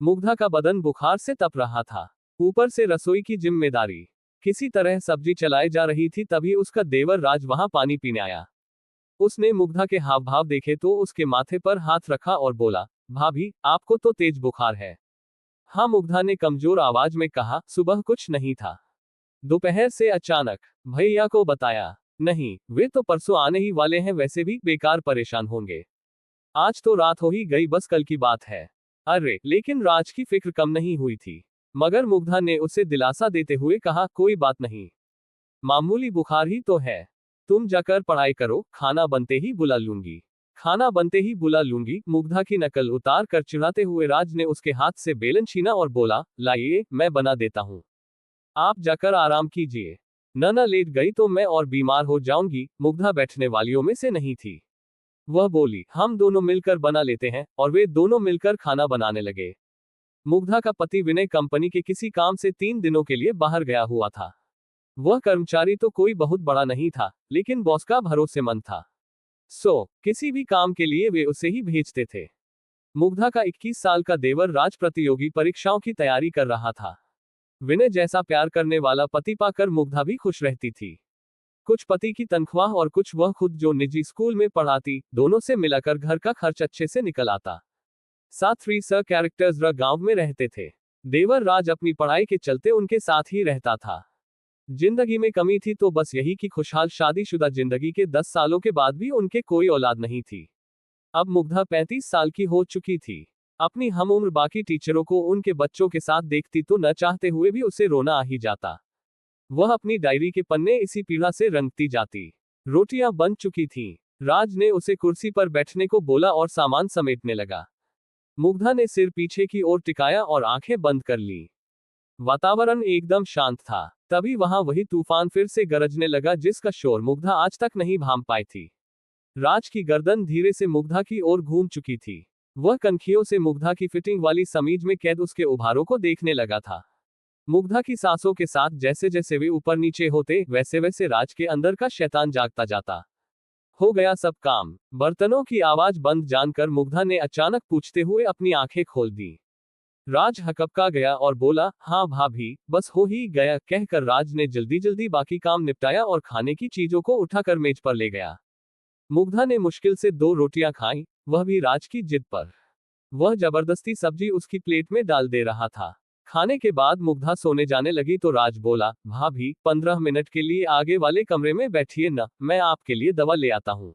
मुग्धा का बदन बुखार से तप रहा था। ऊपर से रसोई की जिम्मेदारी। किसी तरह सब्जी चलाई जा रही थी, तभी उसका देवर राज वहां पानी पीने आया। उसने मुग्धा के हाव भाव देखे तो उसके माथे पर हाथ रखा और बोला, भाभी, आपको तो तेज बुखार है। हाँ, मुग्धा ने कमजोर आवाज में कहा, सुबह कुछ नहीं था। दोपहर से अचानक। भैया को बताया? नहीं, वे तो परसों आने ही वाले हैं, वैसे भी बेकार परेशान होंगे। आज तो रात हो ही गई, बस कल की बात है। अरे, लेकिन राज की फिक्र कम नहीं हुई थी। मगर मुग्धा ने उसे दिलासा देते हुए कहा, कोई बात नहीं, मामूली बुखार ही तो है। तुम जाकर पढ़ाई करो, खाना बनते ही बुला लूंगी। खाना बनते ही बुला लूंगी, मुग्धा की नकल उतार कर चिढ़ाते हुए राज ने उसके हाथ से बेलन छीना और बोला, लाइए, मैं बना देता हूं। आप जाकर आराम कीजिए। न लेट गई तो मैं और बीमार हो जाऊंगी। मुग्धा बैठने वालियों में से नहीं थी। वह बोली, हम दोनों मिलकर बना लेते हैं, और वे दोनों मिलकर खाना बनाने लगे। मुग्धा का पति विनय कंपनी के किसी काम से 3 दिनों के लिए बाहर गया हुआ था। वह कर्मचारी तो कोई बहुत बड़ा नहीं था, लेकिन बॉस का भरोसेमंद था। किसी भी काम के लिए वे उसे ही भेजते थे। मुग्धा का 21 साल का देवर राज प्रतियोगी परीक्षाओं की तैयारी कर रहा था। विनय जैसा प्यार करने वाला पति पाकर मुग्धा भी खुश रहती थी। कुछ पति की तनख्वाह और कुछ वह खुद जो निजी स्कूल में पढ़ाती, दोनों से मिलाकर घर का खर्च अच्छे से निकल आता। साथ 3 कैरेक्टर्स गांव में रहते थे। देवर राज अपनी पढ़ाई के चलते उनके साथ ही रहता था। जिंदगी में कमी थी तो बस यही कि खुशहाल शादीशुदा जिंदगी के 10 सालों के बाद भी उनके कोई औलाद नहीं थी। अब मुग्धा 35 साल की हो चुकी थी। अपनी हम उम्र बाकी टीचरों को उनके बच्चों के साथ देखती तो न चाहते हुए भी उसे रोना आ ही जाता। वह अपनी डायरी के पन्ने इसी पीड़ा से रंगती जाती। रोटियां बन चुकी थीं। राज ने उसे कुर्सी पर बैठने को बोला और सामान समेटने लगा। मुग्धा ने सिर पीछे की ओर टिकाया और आंखें बंद कर ली। वातावरण एकदम शांत था। तभी वहां वही तूफान फिर से गरजने लगा, जिसका शोर मुग्धा आज तक नहीं भांप पाई थी। राज की गर्दन धीरे से मुग्धा की ओर घूम चुकी थी। वह कनखियों से मुग्धा की फिटिंग वाली समीज में कैद उसके उभारों को देखने लगा था। मुग्धा की सांसों के साथ जैसे जैसे वे ऊपर नीचे होते, वैसे वैसे राज के अंदर का शैतान जागता जाता। हो गया सब काम। बर्तनों की आवाज बंद जानकर मुग्धा ने अचानक पूछते हुए अपनी आंखें खोल दी। राज हकपका गया और बोला, हाँ भाभी, बस हो ही गया, कहकर राज ने जल्दी जल्दी बाकी काम निपटाया और खाने की चीजों को उठाकर मेज पर ले गया। मुग्धा ने मुश्किल से 2 रोटियां खाई, वह भी राज की जिद पर। वह जबरदस्ती सब्जी उसकी प्लेट में डाल दे रहा था। खाने के बाद मुग्धा सोने जाने लगी तो राज बोला, भाभी, 15 मिनट के लिए आगे वाले कमरे में बैठिए न, मैं आपके लिए दवा ले आता हूँ।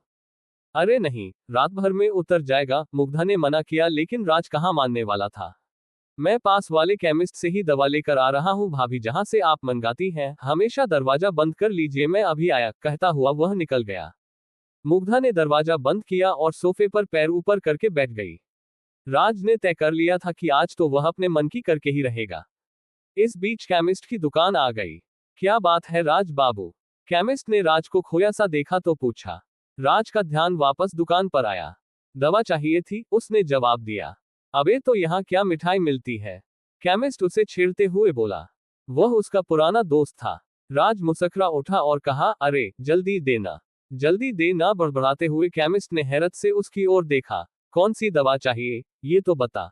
अरे नहीं, रात भर में उतर जाएगा, मुग्धा ने मना किया, लेकिन राज कहाँ मानने वाला था। मैं पास वाले केमिस्ट से ही दवा लेकर आ रहा हूँ भाभी, जहाँ से आप मंगाती हैं, हमेशा दरवाजा बंद कर लीजिए, मैं अभी आया, कहता हुआ वह निकल गया। मुग्धा ने दरवाजा बंद किया और सोफे पर पैर ऊपर करके बैठ गई। राज ने तय कर लिया था कि आज तो वह अपने मन की करके ही रहेगा। इस बीच केमिस्ट की दुकान आ गई। क्या बात है राज बाबू? केमिस्ट ने राज को खोया सा देखा तो पूछा। राज का ध्यान वापस दुकान पर आया। दवा चाहिए थी, उसने जवाब दिया। अबे तो यहाँ क्या मिठाई मिलती है? केमिस्ट उसे छेड़ते हुए बोला। वह उसका पुराना दोस्त था। राज मुस्कुरा उठा और कहा, अरे जल्दी देना, जल्दी देना। बड़बड़ाते हुए केमिस्ट ने हैरत से उसकी ओर देखा। कौन सी दवा चाहिए, ये तो बता।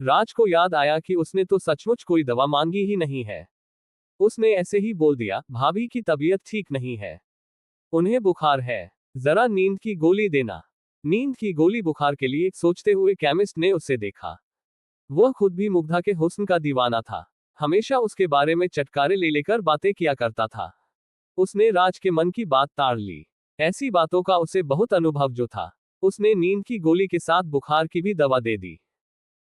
राज को याद आया कि उसने तो सचमुच कोई दवा मांगी ही नहीं है। उसने ऐसे ही बोल दिया, भाभी की तबीयत ठीक नहीं है, उन्हें बुखार है, जरा नींद की गोली देना। नींद की गोली बुखार के लिए, सोचते हुए केमिस्ट ने उसे देखा। वह खुद भी मुग्धा के हुस्न का दीवाना था। हमेशा उसके बारे में चटकारे ले लेकर बातें किया करता था। उसने राज के मन की बात ताड़ ली। ऐसी बातों का उसे बहुत अनुभव जो था। उसने नींद की गोली के साथ बुखार की भी दवा दे दी।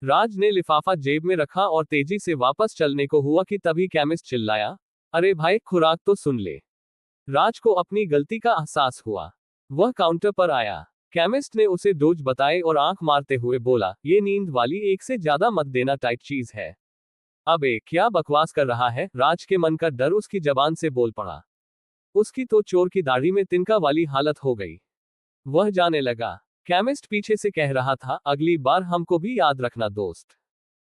राज ने लिफाफा जेब में रखा और तेजी से वापस चलने को हुआ कि तभी केमिस्ट चिल्लाया, अरे भाई, खुराक तो सुन ले। राज को अपनी गलती का एहसास हुआ। वह काउंटर पर आया। केमिस्ट ने उसे डोज बताए और आंख मारते हुए बोला, ये नींद वाली 1 से ज्यादा मत देना टाइप चीज है। अबे क्या बकवास कर रहा है? राज के मन का डर उसकी जबान से बोल पड़ा। उसकी तो चोर की दाढ़ी में तिनका वाली हालत हो गई। वह जाने लगा। केमिस्ट पीछे से कह रहा था, अगली बार हमको भी याद रखना दोस्त।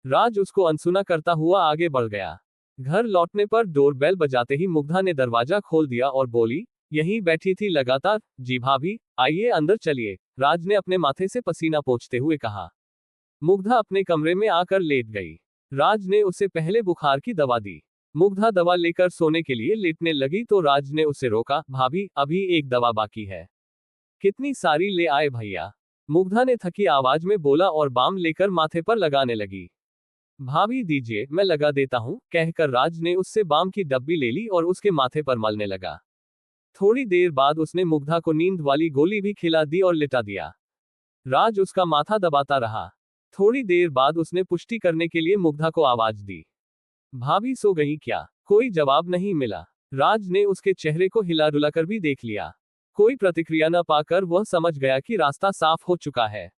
राज उसको अनसुना करता हुआ आगे बढ़ गया। घर लौटने पर डोरबेल बजाते ही मुग्धा ने दरवाजा खोल दिया और बोली, यहीं बैठी थी लगातार? जी भाभी, आइए अंदर चलिए, राज ने अपने माथे से पसीना पोंछते हुए कहा। मुग्धा अपने कमरे में आकर लेट गई। राज ने उसे पहले बुखार की दवा दी। मुग्धा दवा लेकर सोने के लिए लेटने लगी तो राज ने उसे रोका। भाभी, अभी एक दवा बाकी है। कितनी सारी ले आए भैया? मुग्धा ने थकी आवाज में बोला और बाम लेकर माथे पर लगाने लगी। भाभी दीजिए, मैं लगा देता हूं, कहकर राज ने उससे बाम की डब्बी ले ली और उसके माथे पर मलने लगा। थोड़ी देर बाद उसने मुग्धा को नींद वाली गोली भी खिला दी और लिटा दिया। राज उसका माथा दबाता रहा। थोड़ी देर बाद उसने पुष्टि करने के लिए मुग्धा को आवाज दी। भाभी सो गई क्या? कोई जवाब नहीं मिला। राज ने उसके चेहरे को हिला डुलाकर भी देख लिया। कोई प्रतिक्रिया न पाकर वह समझ गया कि रास्ता साफ हो चुका है।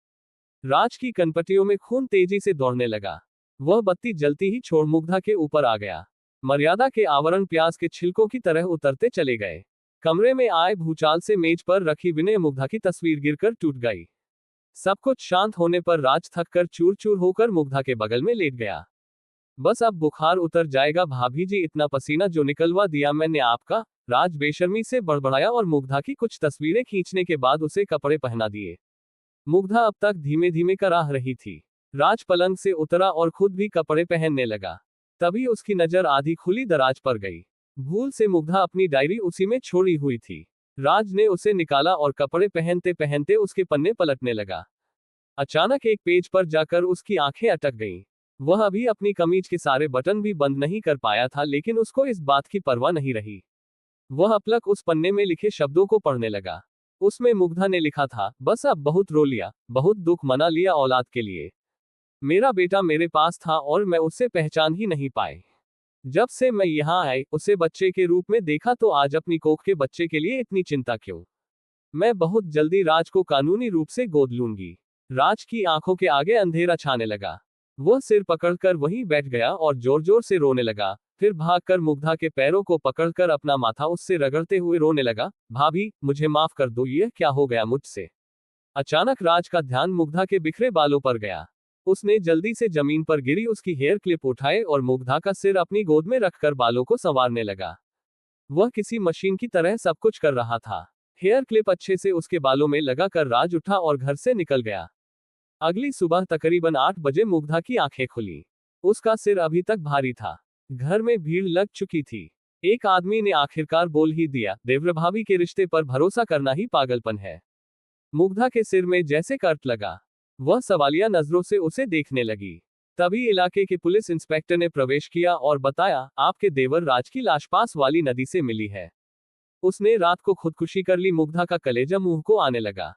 राज की कनपटियों में खून तेजी से दौड़ने लगा। वह बत्ती जलती ही छोड़ मुग्धा के ऊपर आ गया। मर्यादा के आवरण प्याज के छिलकों की तरह उतरते चले गए। कमरे में आए भूचाल से मेज पर रखी विनय मुग्धा की तस्वीर गिरकर टूट गई। सब कुछ शांत होने पर राज थक कर चूर चूर होकर मुग्धा के बगल में लेट गया। बस अब बुखार उतर जाएगा भाभी जी, इतना पसीना जो निकलवा दिया मैंने आपका। राज बेशर्मी से बड़बड़ाया और मुग्धा की कुछ तस्वीरें खींचने के बाद उसे कपड़े पहना दिए। मुग्धा अब तक धीमे धीमे कराह रही थी। राज पलंग से उतरा और खुद भी कपड़े पहनने लगा। तभी उसकी नजर आधी खुली दराज पर गई। भूल से मुग्धा अपनी डायरी उसी में छोड़ी हुई थी। राज ने उसे निकाला और कपड़े पहनते पहनते उसके पन्ने पलटने लगा। अचानक एक पेज पर जाकर उसकी आंखें अटक गईं। वह अभी अपनी कमीज के सारे बटन भी बंद नहीं कर पाया था, लेकिन उसको इस बात की परवाह नहीं रही। वह अपलक उस पन्ने में लिखे शब्दों को पढ़ने लगा। उसमें मुग्धा ने लिखा था, बस अब बहुत रो लिया, बहुत दुख मना लिया औलाद के लिए। मेरा बेटा मेरे पास था और मैं उसे पहचान ही नहीं पाए। जब से मैं यहाँ आई, उसे बच्चे के रूप में देखा तो आज अपनी कोख के बच्चे के लिए इतनी चिंता क्यों? मैं बहुत जल्दी राज को कानूनी रूप से गोद लूंगी। राज की आंखों के आगे अंधेरा छाने लगा। वह सिर पकड़कर वहीं बैठ गया और जोर जोर से रोने लगा। फिर भागकर मुग्धा के पैरों को पकड़कर अपना माथा उससे रगड़ते हुए रोने लगा। भाभी, मुझे माफ कर दो, यह क्या हो गया मुझसे? अचानक राज का ध्यान मुग्धा के बिखरे बालों पर गया। उसने जल्दी से जमीन पर गिरी उसकी हेयर क्लिप उठाए और मुग्धा का सिर अपनी गोद में रखकर बालों को संवारने लगा। वह किसी मशीन की तरह सब कुछ कर रहा था। हेयर क्लिप अच्छे से उसके बालों में लगाकर राज उठा और घर से निकल गया। अगली सुबह तकरीबन 8 बजे मुग्धा की आंखें खुली। उसका सिर अभी तक भारी था। घर में भीड़ लग चुकी थी। एक आदमी ने आखिरकार बोल ही दिया, देवर भाभी के रिश्ते पर भरोसा करना ही पागलपन है। मुग्धा के सिर में जैसे कट लगा। वह सवालिया नजरों से उसे देखने लगी। तभी इलाके के पुलिस इंस्पेक्टर ने प्रवेश किया और बताया, आपके देवर राज की लाश पास वाली नदी से मिली है। उसने रात को खुदकुशी कर ली। मुग्धा का कलेजा मुंह को आने लगा।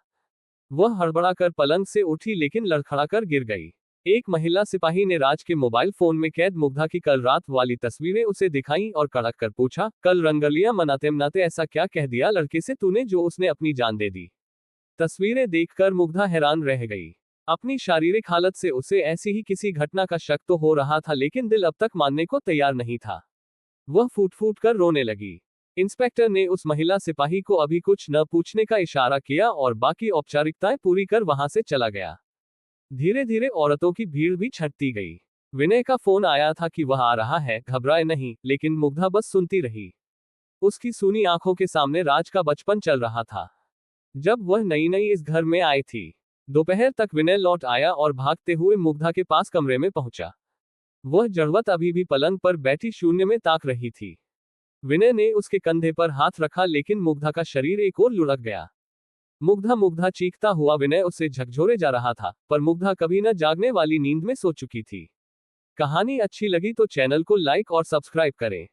वह हड़बड़ाकर पलंग से उठी लेकिन लड़खड़ाकर गिर गई। एक महिला सिपाही ने राज के मोबाइल फोन में कैद मुग्धा की कल रात वाली तस्वीरें उसे दिखाई और कड़क कर पूछा, कल रंगलियां मनाते मनाते ऐसा क्या कह दिया लड़के से तूने जो उसने अपनी जान दे दी? तस्वीरें देखकर मुग्धा हैरान रह गई। अपनी शारीरिक हालत से उसे ऐसी ही किसी घटना का शक तो हो रहा था, लेकिन दिल अब तक मानने को तैयार नहीं था। वह फूट फूट कर रोने लगी। इंस्पेक्टर ने उस महिला सिपाही को अभी कुछ न पूछने का इशारा किया और बाकी औपचारिकताएं पूरी कर वहां से चला गया। धीरे धीरे औरतों की भीड़ भी छंटती गई। विनय का फोन आया था कि वह आ रहा है, घबराए नहीं, लेकिन मुग्धा बस सुनती रही। उसकी सूनी आंखों के सामने राज का बचपन चल रहा था, जब वह नई नई इस घर में आई थी। दोपहर तक विनय लौट आया और भागते हुए मुग्धा के पास कमरे में पहुंचा। वह जड़वत अभी भी पलंग पर बैठी शून्य में ताक रही थी। विनय ने उसके कंधे पर हाथ रखा, लेकिन मुग्धा का शरीर एक ओर लुढ़क गया। मुग्धा मुग्धा चीखता हुआ विनय उसे झकझोरे जा रहा था, पर मुग्धा कभी न जागने वाली नींद में सो चुकी थी। कहानी अच्छी लगी तो चैनल को लाइक और सब्सक्राइब करें।